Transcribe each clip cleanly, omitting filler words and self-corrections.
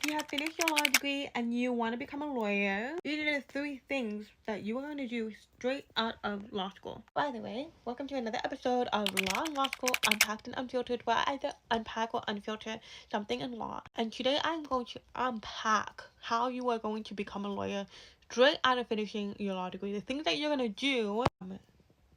you have finished your law degree and you want to become a lawyer, these are the 3 things that you are going to do straight out of law school. By the way, welcome to another episode of Law and Law School Unpacked and Unfiltered, where I either unpack or unfilter something in law. And today I'm going to unpack how you are going to become a lawyer straight out of finishing your law degree. The things that you're going to do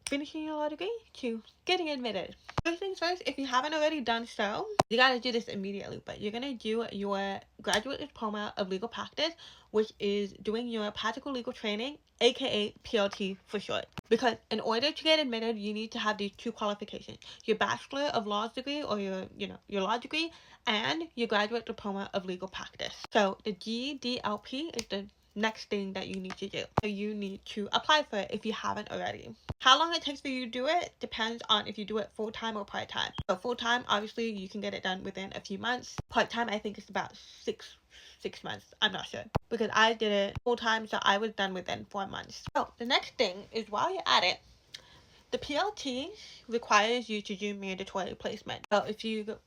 finishing your law degree to getting admitted. First things first, if you haven't already done so, you gotta do this immediately, but you're gonna do your graduate diploma of legal practice, which is doing your practical legal training, aka PLT for short. Because in order to get admitted, you need to have these 2 qualifications: your Bachelor of Laws degree, or your law degree, and your graduate diploma of legal practice. So the GDLP is the next thing that you need to do. So you need to apply for it if you haven't already. How long it takes for you to do it depends on if you do it full-time or part-time. So full-time, obviously, you can get it done within a few months. Part-time, I think it's about six months. I'm not sure. Because I did it full-time, so I was done within 4 months. So the next thing is, while you're at it, the PLT requires you to do mandatory placement. So if you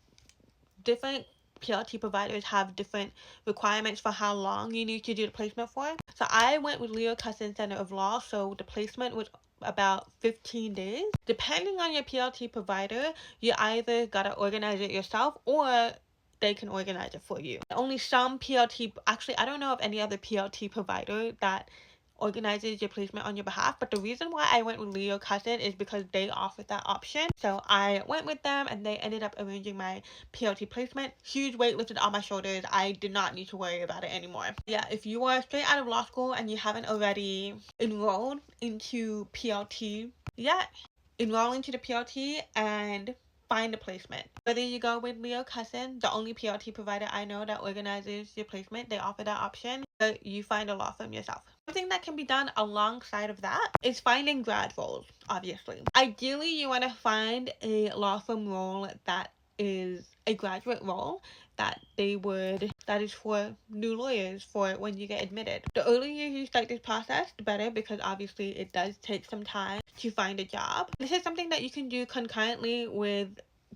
different PLT providers have different requirements for how long you need to do the placement for. So I went with Leo Cussin Center of Law, so the placement was about 15 days. Depending on your PLT provider, you either gotta organize it yourself or they can organize it for you. Only some PLT, actually I don't know of any other PLT provider that organizes your placement on your behalf, but the reason why I went with Leo Cussin is because they offered that option. So I went with them and they ended up arranging my PLT placement. Huge weight lifted on my shoulders. I did not need to worry about it anymore. Yeah, if you are straight out of law school and you haven't already enrolled into PLT yet, enroll into the PLT and find a placement. Whether you go with Leo Cussin, the only PLT provider I know that organizes your placement, they offer that option, but you find a law firm yourself. Something that can be done alongside of that is finding grad roles, obviously. Ideally, you want to find a law firm role that is a graduate role that is for new lawyers for when you get admitted. The earlier you start this process, the better, because obviously it does take some time to find a job. This is something that you can do concurrently with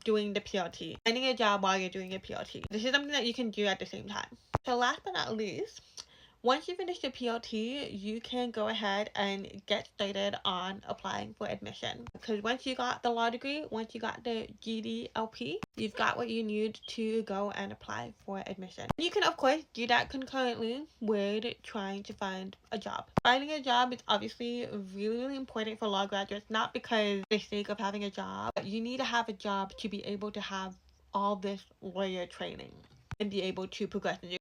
doing the PLT. Finding a job while you're doing your PLT. This is something that you can do at the same time. So last but not least, once you finish your PLT, you can go ahead and get started on applying for admission. Because once you got the law degree, once you got the GDLP, you've got what you need to go and apply for admission. You can, of course, do that concurrently with trying to find a job. Finding a job is obviously really, really important for law graduates, not because for the sake of having a job, but you need to have a job to be able to have all this lawyer training and be able to progress in your